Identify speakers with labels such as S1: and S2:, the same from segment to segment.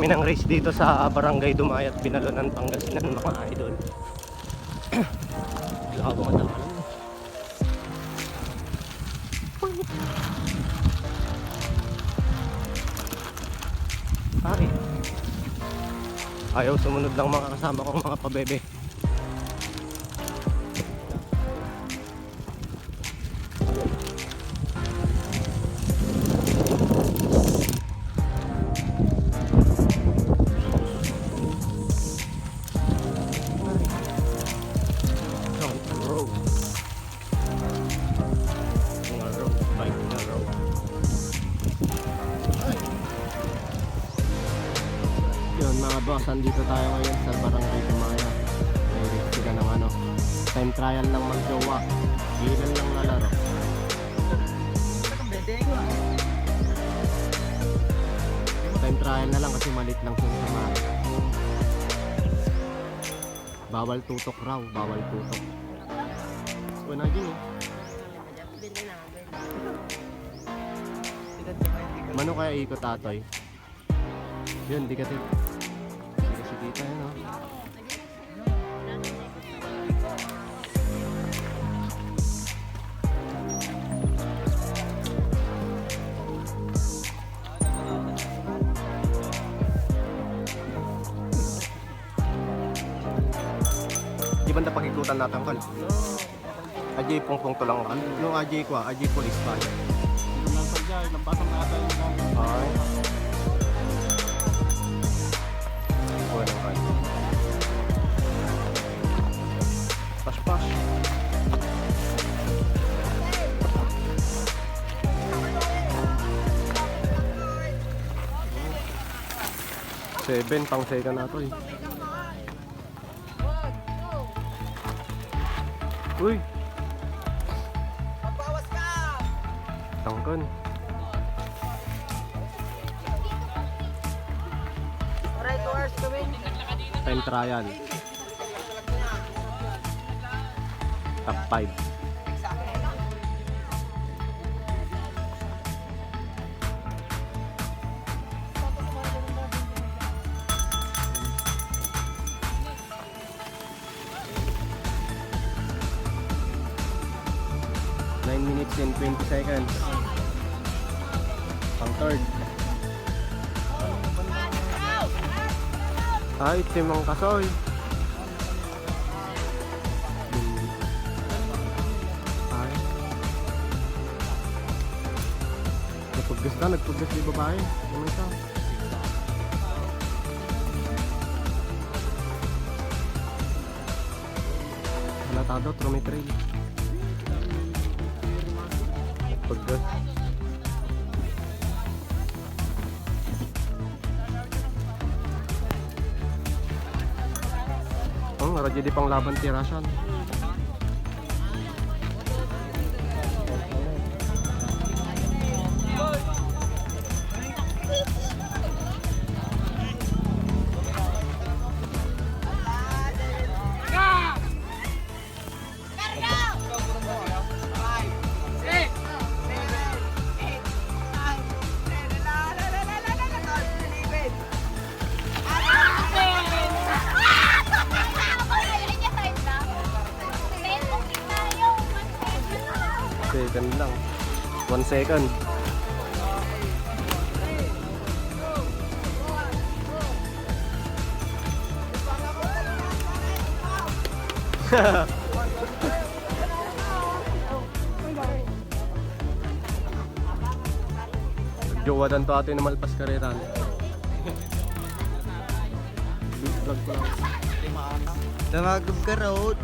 S1: kami ng race dito sa Barangay Dumayat, Binalonan, Pangasinan mga idol. Labo ka naman. Ay. Ayaw sumunod lang mga kasama kong mga pabebe. Boss, andito tayo ngayon sa Barangay Dumaya. May sila ng ano, time trial lang mag-jowa. Ilan lang lalaro. Time trial na lang kasi malit lang sila sa mara. Bawal tutok raw, bawal tutok. Wala din eh. Mano kaya ikot atoy? Yun, di ka dito yun, oh. Di ba na pagikutan natin kal? Ajay pong to lang kan? Yung ajay ko, ajay police pa. Yung lang sa dyan, lampasang natin. Ay. Pas-pas. Seven pang second na to eh. Uy! Tangkan. Time trial. Top 5. Minutes and 20 seconds. Pang third. Ay, timang kasoy. Ay. Nagpuggas di babae. Ano ito? Halatado, trometrail. Paggas. Oh, radyo di pang laban tirasan. Second lang. 1 second. Jowa dan to atin na malpas kareran. Vlog ko lang.
S2: Damagog ka road.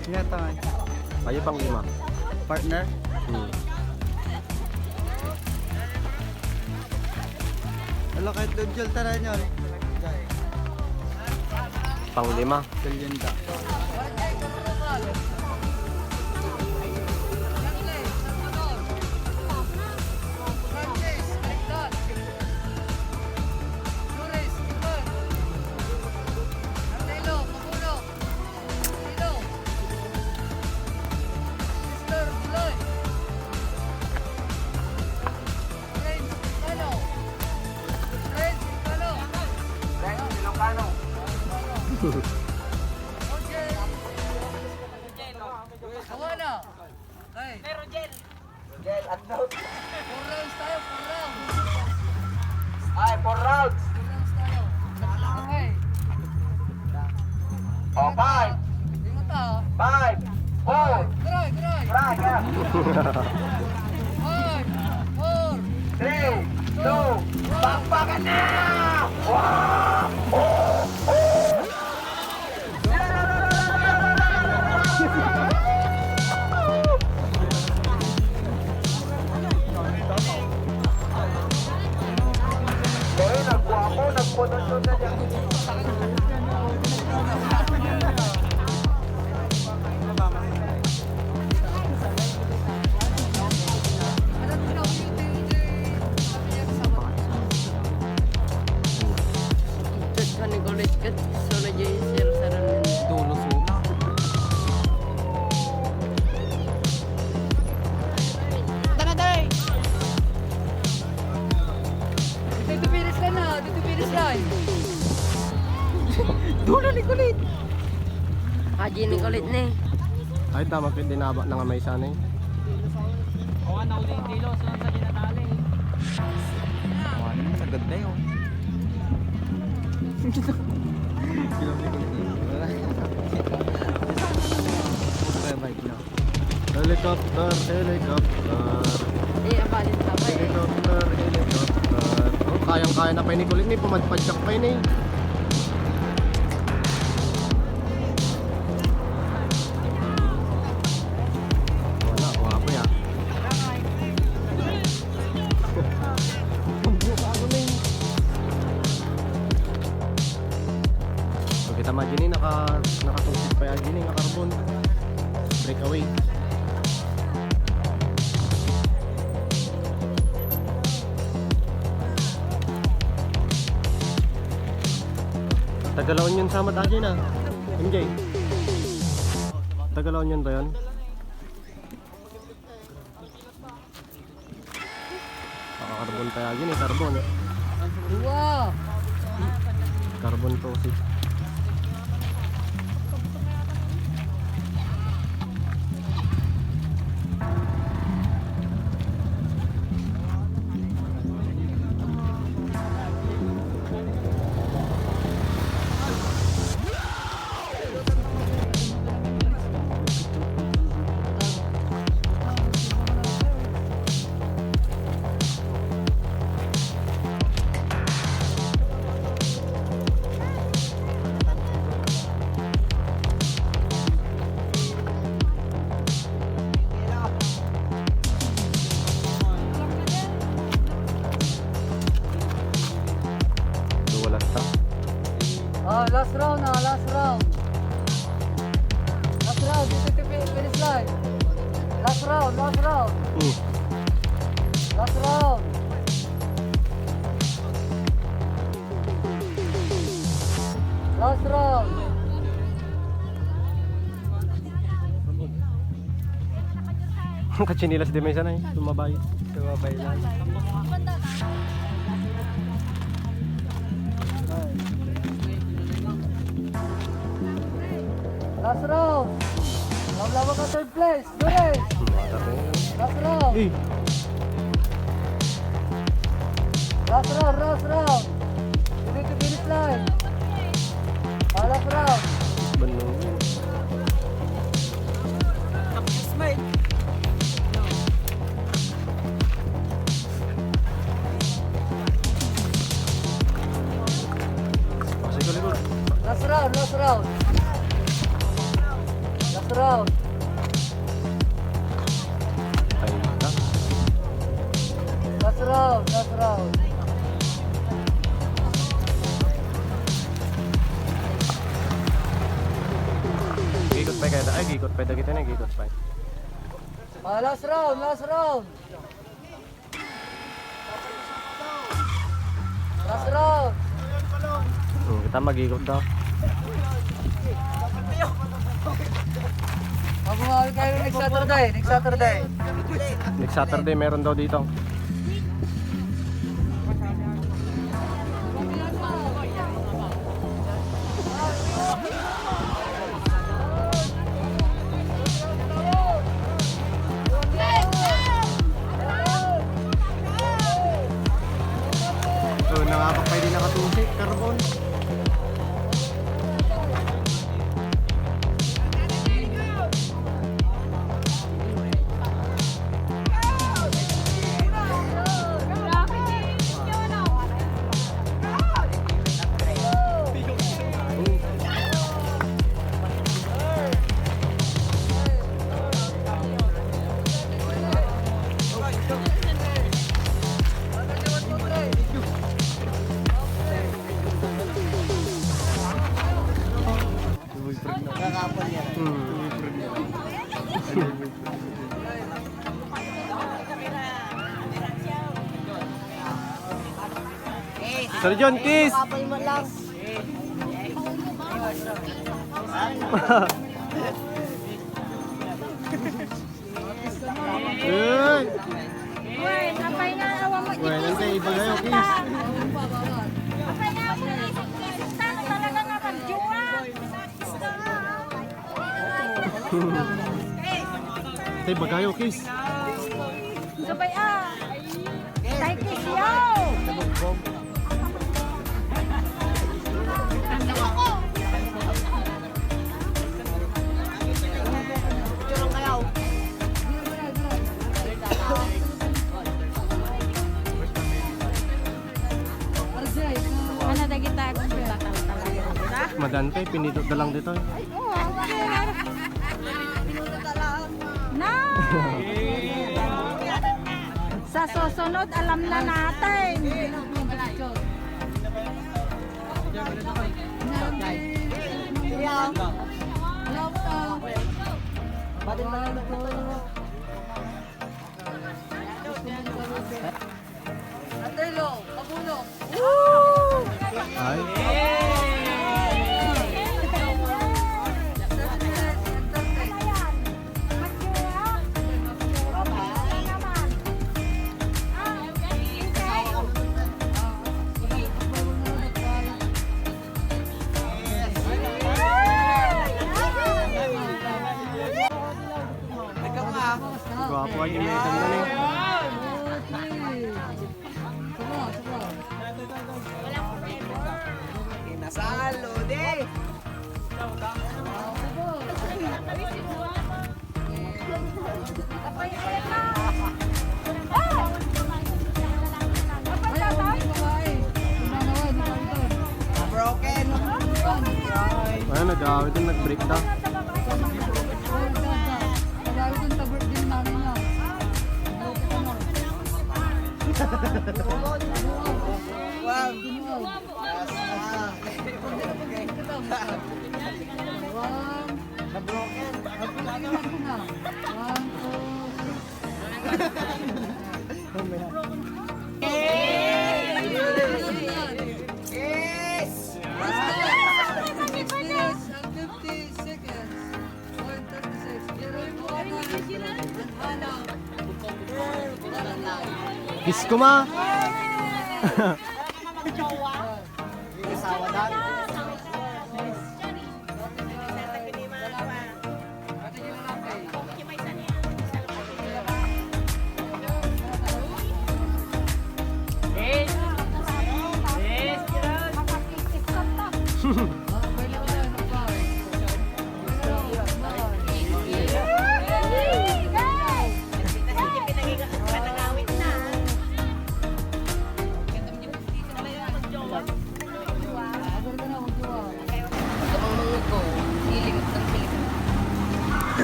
S2: Siya tangan.
S1: Kayo pang 5.
S2: Partner? Wala kahit Dodjol tara nyo.
S1: Pang 5.
S2: Kalyenda.
S3: Ako na. Ay. Meron gel. Gel, ano? 4 rounds tayo, 4 rounds. Ay, 4 rounds. 4 rounds tayo. Okay. Oh, 5. Ingat ah. 5, 4. Geray, geray. Geray, yeah. 5, 4, 3, 2, bakbakan na! Kaya nagwapo, nagpunod-sunod na dyan.
S2: Dulo suna.
S3: Dito finish ka na, dito finish line.
S2: Dulo ni kulit.
S4: Haji ni kulit ni.
S1: Ay, tama pwede dinaba na nga may sana eh.
S2: Ano mo, sagad na yun. Gilam ni kulit. Okay, bike na.
S1: Helicopter, helicopter.
S4: Di abalin ka ba eh.
S1: Helicopter, helicopter. Oh, kayang-kaya na pa ni kulit ni. Pumadpadyak pa ni. Wala, wapo ya. So, kita ma Jenny, nakatungkit pa yan Jenny, nakarbon. Breakaway. Tagalawan yun sa mata Jenny na. MJ. Tagalawan yun ba yun? Karbon pa yan eh, carbon.
S3: Wow!
S1: Carbon toxic. Wala ta.
S3: Last round na, last round. Last round, dito finish line. Last round, last round. Last round. Last round.
S1: Kachinilas di may sana eh, tumabay.
S2: Tumabay lang.
S3: Last round. Laban ka third place. Guys. Last round.
S1: Eh,
S3: Last round, last round. Dito finish line. Last round.
S1: bener. Masih kali bro.
S3: Last round, last round. Last round.
S1: Ay, ta.
S3: Last round, last round.
S1: Gikot pa kaya ay gikot pa kita na gikot pa.
S3: Last round, last round. Last round.
S1: Kita magikot daw.
S3: Mag-umawi kayo next Saturday, next Saturday.
S1: Next Saturday meron daw dito. Oh, nakakapay din nakatusik, carbon. Sir John, kiss!
S4: Kapay mo lang.
S1: Uy!
S5: Uy, napay na awa mo.
S1: Uy, nantay, iba kayo, kiss!
S5: Napay na ako isip tano talaga nga magjuwa.
S1: Tay, bagayo, kiss!
S5: Sabay Tay kiss yaw. Ano na kita kung bakal talaga.
S1: Madantay, pinindot na lang dito.
S5: Na! Sa susunod, alam na natin.
S3: Atelo, pabulong.
S1: Ay, gwapo aja may tanda nih.
S3: Nasalo, de. Broken.
S1: Ay, nag-awit yung nag-breakdown.
S3: Wow. Yes.
S1: Kiss ko ma!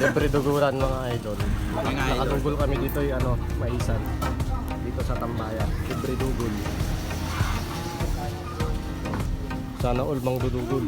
S1: Siyempre duguran mga idol. Nakadugol kami dito yung maisan. Dito sa Tambayan. Siyempre dugol. Sana all mang dudugol.